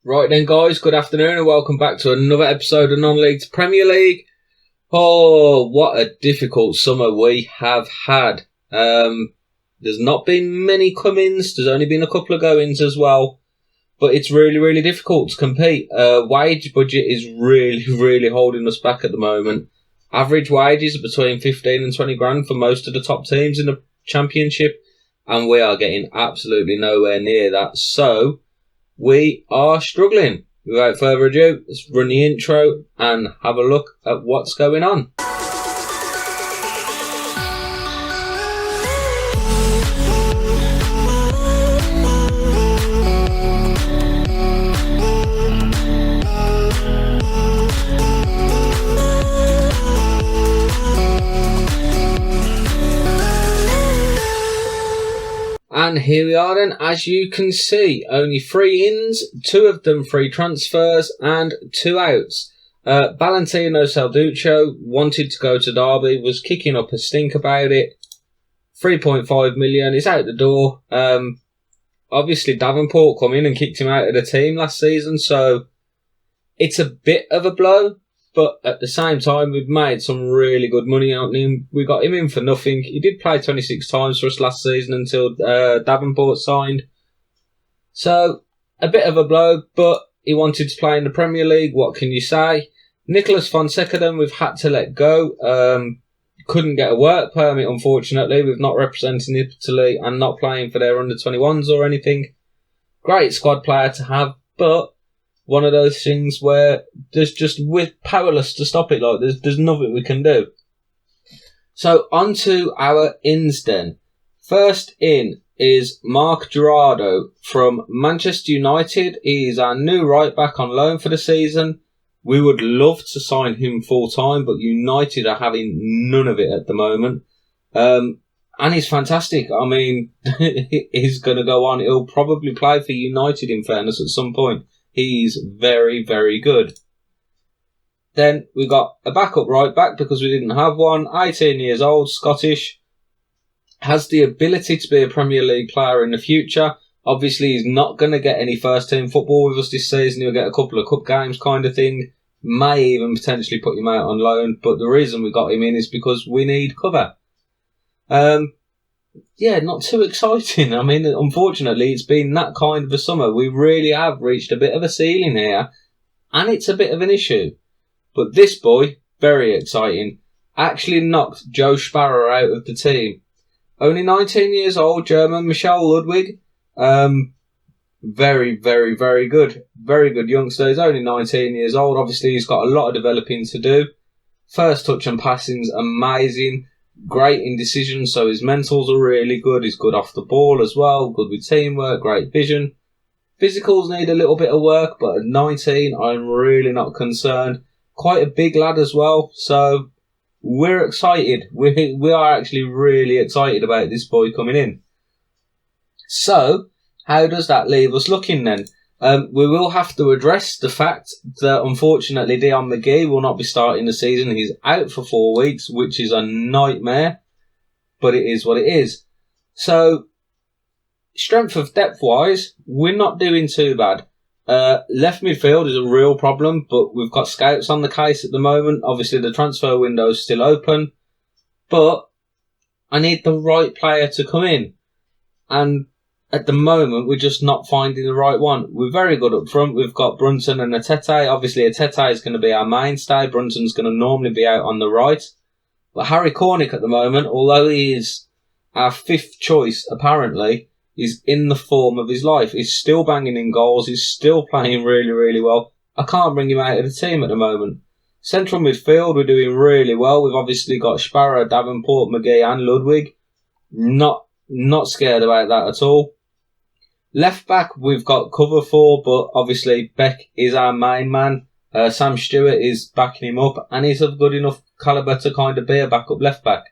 Right then, guys, good afternoon and welcome back to another episode of Non-League's Premier League. Oh, what a difficult summer we have had. There's not been many come-ins, there's only been a couple of go-ins as well, but it's really, really difficult to compete. Wage budget is really holding us back at the moment. Average wages are between 15 and 20 grand for most of the top teams in the Championship, and we are getting absolutely nowhere near that. So, we are struggling. Without further ado, let's run the intro and have a look at what's going on. And here we are then, as you can see, only 3 ins, 2 of them free transfers and 2 outs. Valentino Salduccio wanted to go to Derby, was kicking up a stink about it. 3.5 million, it's out the door. Obviously Davenport come in and kicked him out of the team last season, so it's a bit of a blow. But at the same time, we've made some really good money out of him. We got him in for nothing. He did play 26 times for us last season until Davenport signed. So, a bit of a blow, but he wanted to play in the Premier League. What can you say? Nicolas Fonseca then we've had to let go. Couldn't get a work permit, unfortunately, with not representing Italy and not playing for their under-21s or anything. Great squad player to have, but one of those things where we're powerless to stop it. Like there's nothing we can do. So on to our ins then. First in is Mark Jurado from Manchester United. He is our new right back on loan for the season. We would love to sign him full time, but United are having none of it at the moment. And he's fantastic. I mean, he's going to go on. He'll probably play for United in fairness at some point. He's very, very good. Then we got a backup right back because we didn't have one. 18 years old, Scottish. Has the ability to be a Premier League player in the future. Obviously, he's not going to get any first team football with us this season. He'll get a couple of cup games kind of thing. May even potentially put him out on loan. But the reason we got him in is because we need cover. Yeah, not too exciting. I mean, unfortunately, it's been that kind of a summer. We really have reached a bit of a ceiling here, and it's a bit of an issue. But this boy, very exciting, actually knocked Joe Sparrow out of the team. Only 19 years old, German, Michel Ludwig. Very, very, very good. Very good youngster. He's only 19 years old. Obviously, he's got a lot of developing to do. First touch and passing's amazing. Great in decisions, so his mentals are really good. He's good off the ball as well. Good with teamwork, great vision. Physicals need a little bit of work, but at 19, I'm really not concerned. Quite a big lad as well, so we're excited. We are actually really excited about this boy coming in. So, how does that leave us looking then? We will have to address the fact that unfortunately Dion McGee will not be starting the season. He's out for 4 weeks, which is a nightmare, but it is what it is. So, strength of depth wise, we're not doing too bad. Left midfield is a real problem, but we've got scouts on the case at the moment. Obviously the transfer window is still open, but I need the right player to come in. And at the moment, we're just not finding the right one. We're very good up front. We've got Brunson and Atete. Obviously, Atete is going to be our mainstay. Brunson's going to normally be out on the right. But Harry Cornick at the moment, although he is our 5th choice, apparently, is in the form of his life. He's still banging in goals. He's still playing really, really well. I can't bring him out of the team at the moment. Central midfield, we're doing really well. We've obviously got Sparrow, Davenport, McGee and Ludwig. Not scared about that at all. Left back, we've got cover for, but obviously Beck is our main man. Sam Stewart is backing him up, and he's of good enough calibre to kind of be a backup left back.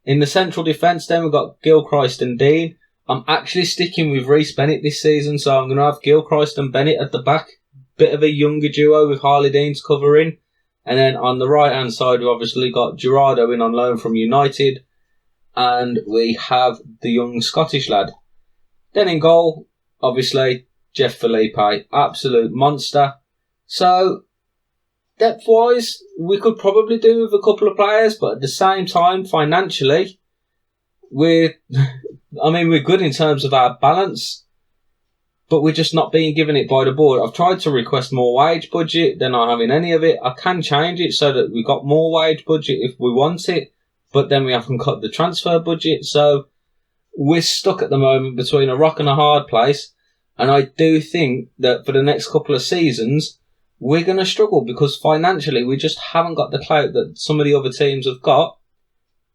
In the central defence, then we've got Gilchrist and Dean. I'm actually sticking with Reece Bennett this season, so I'm going to have Gilchrist and Bennett at the back. Bit of a younger duo with Harley Deans covering. And then on the right-hand side, we've obviously got Jurado in on loan from United. And we have the young Scottish lad. Then in goal, obviously, Jeff Felipe, absolute monster. So, depth-wise, we could probably do with a couple of players, but at the same time, financially, we're good in terms of our balance, but we're just not being given it by the board. I've tried to request more wage budget. They're not having any of it. I can change it so that we've got more wage budget if we want it, but then we haven't cut the transfer budget. So we're stuck at the moment between a rock and a hard place. And I do think that for the next couple of seasons, we're going to struggle because financially we just haven't got the clout that some of the other teams have got.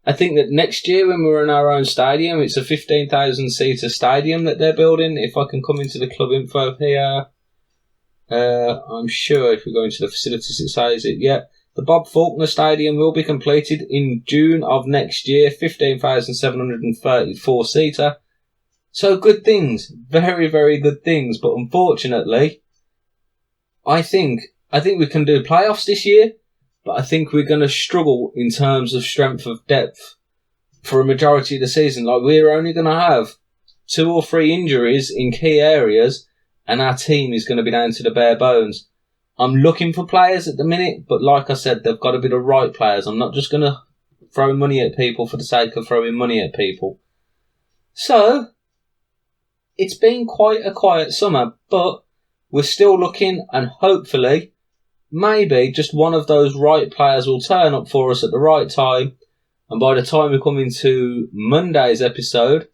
I think that next year when we're in our own stadium, it's a 15,000 seater stadium that they're building. If I can come into the club info here, I'm sure if we go into the facilities it says it. Yeah, the Bob Faulkner Stadium will be completed in June of next year, 15,734 seater. So good things, very, very good things. But unfortunately, I think we can do playoffs this year. But I think we're going to struggle in terms of strength of depth for a majority of the season. Like, we're only going to have 2 or 3 injuries in key areas, and our team is going to be down to the bare bones. I'm looking for players at the minute, but like I said, they've got to be the right players. I'm not just going to throw money at people for the sake of throwing money at people. So, it's been quite a quiet summer, but we're still looking, and hopefully maybe just one of those right players will turn up for us at the right time, and by the time we come into Monday's episode,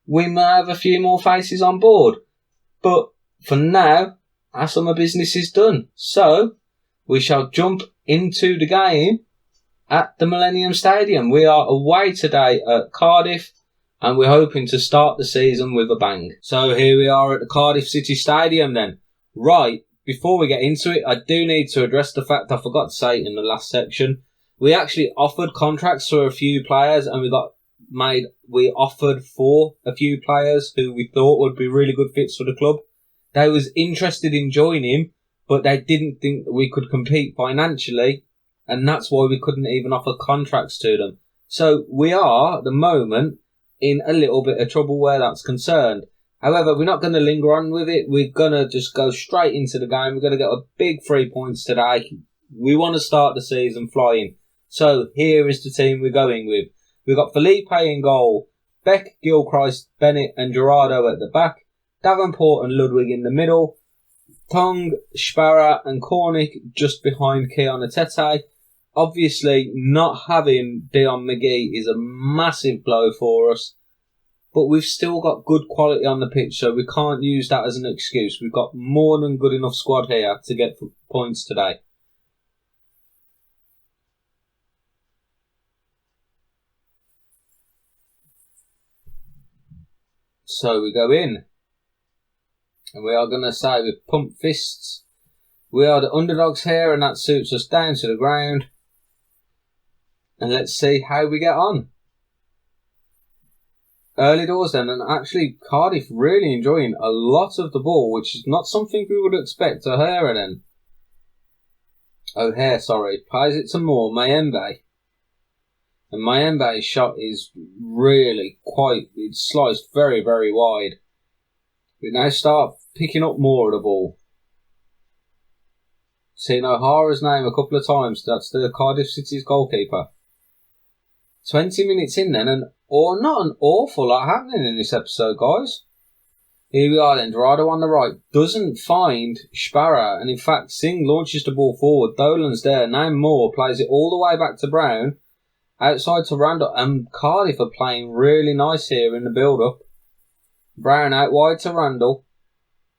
we may have a few more faces on board. But for now, our summer business is done. So, we shall jump into the game at the Millennium Stadium. We are away today at Cardiff, and we're hoping to start the season with a bang. So here we are at the Cardiff City Stadium then. Right. Before we get into it, I do need to address the fact I forgot to say in the last section. We actually offered contracts to a few players, and we offered for a few players who we thought would be really good fits for the club. They was interested in joining, but they didn't think that we could compete financially, and that's why we couldn't even offer contracts to them. So we are, at the moment, in a little bit of trouble where that's concerned. However, we're not going to linger on with it. We're going to just go straight into the game. We're going to get a big 3 points today. We want to start the season flying. So, here is the team we're going with. We've got Felipe in goal, Beck, Gilchrist, Bennett and Gerardo at the back, Davenport and Ludwig in the middle, Tong, Sparrow and Cornick just behind Keon Atete. Obviously, not having Dion McGee is a massive blow for us. But we've still got good quality on the pitch, so we can't use that as an excuse. We've got more than good enough squad here to get points today. So we go in. And we are going to say with pump fists, we are the underdogs here, and that suits us down to the ground. And let's see how we get on. Early doors then, and actually Cardiff really enjoying a lot of the ball, which is not something we would expect. O'Hare plays it to Moore, Mayembe. And Mayembe's shot is really it's sliced very, very wide. We now start picking up more of the ball. Seen O'Hara's name a couple of times, that's the Cardiff City's goalkeeper. 20 minutes in then, and not an awful lot happening in this episode, guys. Here we are then, Dorado on the right, doesn't find Sparrow, and in fact Singh launches the ball forward, Dolan's there, now Moore plays it all the way back to Brown, outside to Randall, and Cardiff are playing really nice here in the build-up. Brown out wide to Randall.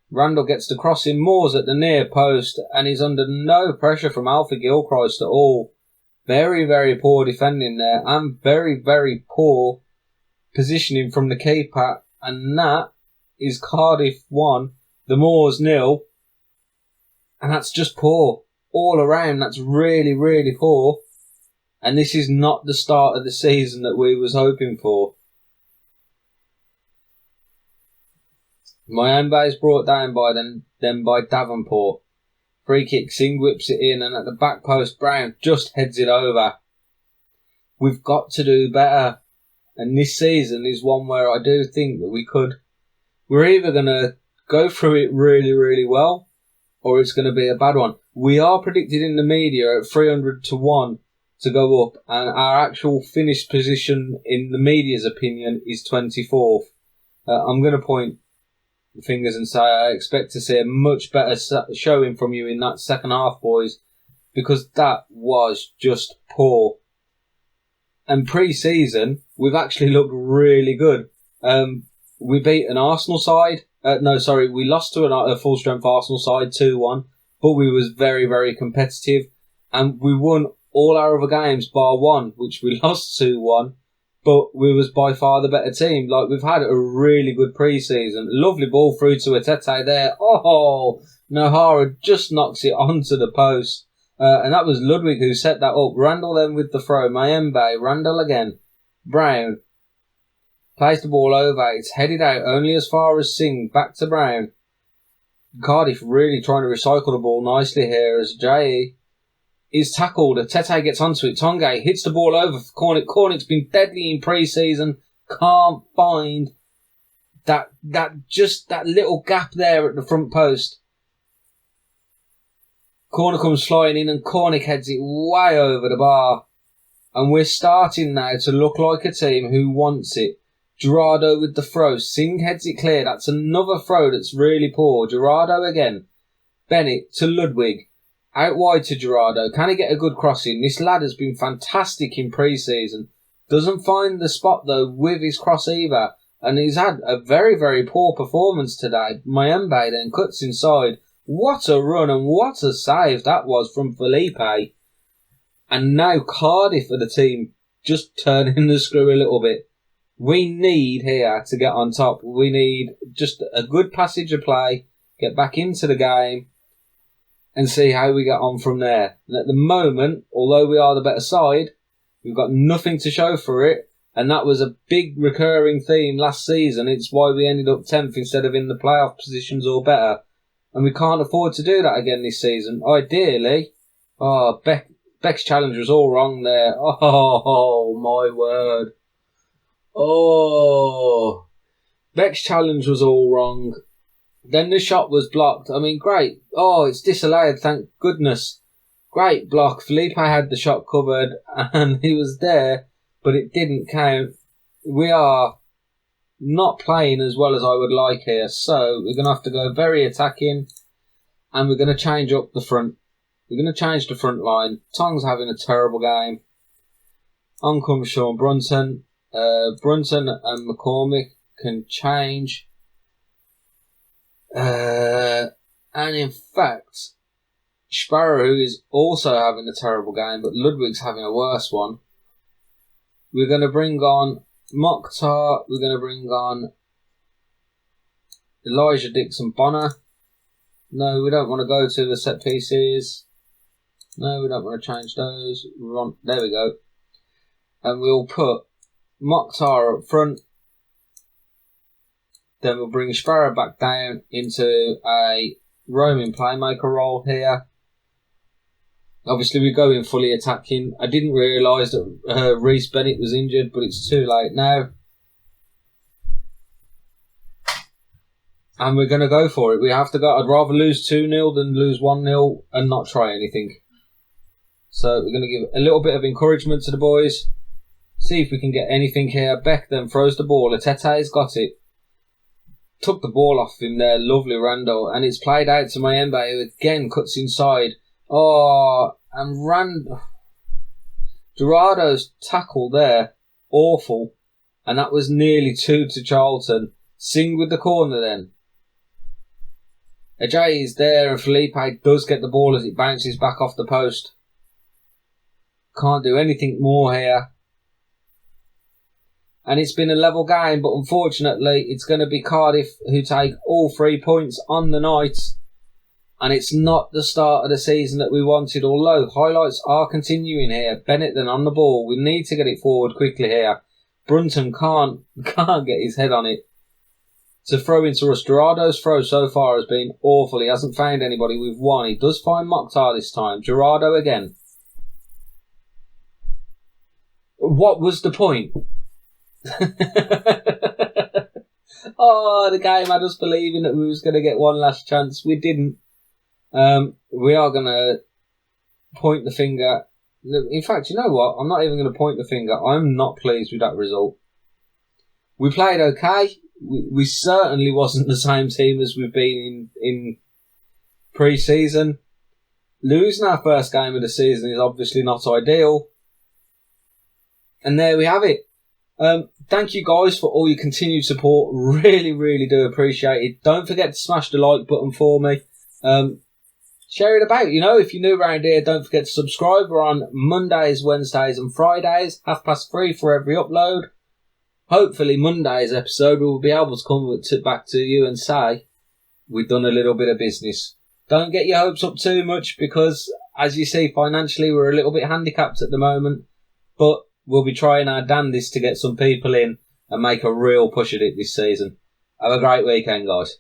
Randall gets the cross in, Moore's at the near post, and he's under no pressure from Alfie Gilchrist at all. Very, very poor defending there, and very, very poor positioning from the keeper, and that is Cardiff 1, the Moors 0, and that's just poor. All around, that's really, really poor, and this is not the start of the season that we was hoping for. Mayembe is brought down by by Davenport. Free kick, Singh whips it in, and at the back post, Brown just heads it over. We've got to do better. And this season is one where I do think that we're either going to go through it really, really well, or it's going to be a bad one. We are predicted in the media at 300 to 1 to go up, and our actual finished position in the media's opinion is 24th. I'm going to point fingers and say I expect to see a much better showing from you in that second half, boys, because that was just poor. And pre-season, we've actually looked really good. We beat an Arsenal side. We lost to a full-strength Arsenal side 2-1, but we was very, very competitive, and we won all our other games bar one, which we lost 2-1, but we was by far the better team. Like, we've had a really good pre-season. Lovely ball through to Atete there. Oh, Nohara just knocks it onto the post. And that was Ludwig who set that up. Randall then with the throw. Mayembe, Randall again. Brown plays the ball over. It's headed out only as far as Singh. Back to Brown. Cardiff really trying to recycle the ball nicely here as Jay is tackled. Tete gets onto it. Tonge hits the ball over for Cornick. Cornick's been deadly in pre-season. Can't find that little gap there at the front post. Corner comes flying in and Cornick heads it way over the bar. And we're starting now to look like a team who wants it. Gerardo with the throw. Singh heads it clear. That's another throw that's really poor. Gerardo again. Bennett to Ludwig. Out wide to Gerardo. Can he get a good crossing? This lad has been fantastic in pre-season. Doesn't find the spot though with his cross either. And he's had a very, very poor performance today. Mayembe then cuts inside. What a run and what a save that was from Felipe. And now Cardiff are the team just turning the screw a little bit. We need here to get on top. We need just a good passage of play, get back into the game and see how we get on from there. And at the moment, although we are the better side, we've got nothing to show for it. And that was a big recurring theme last season. It's why we ended up 10th instead of in the playoff positions or better. And we can't afford to do that again this season. Ideally, Beck's challenge was all wrong there. Oh, my word. Oh, Beck's challenge was all wrong. Then the shot was blocked. I mean, great. Oh, it's disallowed, thank goodness. Great block. Felipe had the shot covered and he was there, but it didn't count. We are not playing as well as I would like here, so we're going to have to go very attacking and we're going to change up the front. We're going to change the front line. Tong's having a terrible game. On comes Sean Brunton. Brunton and McCormick can change. And in fact, Sparrow, who is also having a terrible game, but Ludwig's having a worse one. We're going to bring on Mokhtar. We're going to bring on Elijah Dixon Bonner. No, we don't want to go to the set pieces. No, we don't want to change those. There we go. And we'll put Mokhtar up front. Then we'll bring Sparrow back down into a roaming playmaker role here. Obviously, we're going fully attacking. I didn't realise that Reece Bennett was injured, but it's too late now. And we're going to go for it. We have to go. I'd rather lose 2-0 than lose 1-0 and not try anything. So we're going to give a little bit of encouragement to the boys. See if we can get anything here. Beck then throws the ball. Atete's got it. Took the ball off him there. Lovely Randall. And it's played out to Mayembe, who again cuts inside. Oh, and Gerardo's tackle there. Awful. And that was nearly 2 to Charlton. Singh with the corner then. Ajay is there and Felipe does get the ball as it bounces back off the post. Can't do anything more here. And it's been a level game, but unfortunately it's going to be Cardiff who take all 3 points on the night. And it's not the start of the season that we wanted, although highlights are continuing here. Bennett then on the ball. We need to get it forward quickly here. Brunton can't get his head on it. To throw into us. Gerardo's throw so far has been awful. He hasn't found anybody with one. He does find Mokhtar this time. Gerardo again. What was the point? Oh, the game had us believing that we was going to get one last chance. We didn't. We are going to point the finger. In fact, you know what? I'm not even going to point the finger. I'm not pleased with that result. We played okay. We certainly wasn't the same team as we've been in pre-season. Losing our first game of the season is obviously not ideal. And there we have it. Thank you guys for all your continued support. Really, really do appreciate it. Don't forget to smash the like button for me. Share it about. If you're new around here, don't forget to subscribe. We're on Mondays, Wednesdays and Fridays, 3:30 for every upload. Hopefully Monday's episode we will be able to come back to you and say we've done a little bit of business. Don't get your hopes up too much because, as you see, financially we're a little bit handicapped at the moment. But we'll be trying our damnedest to get some people in and make a real push at it this season. Have a great weekend, guys.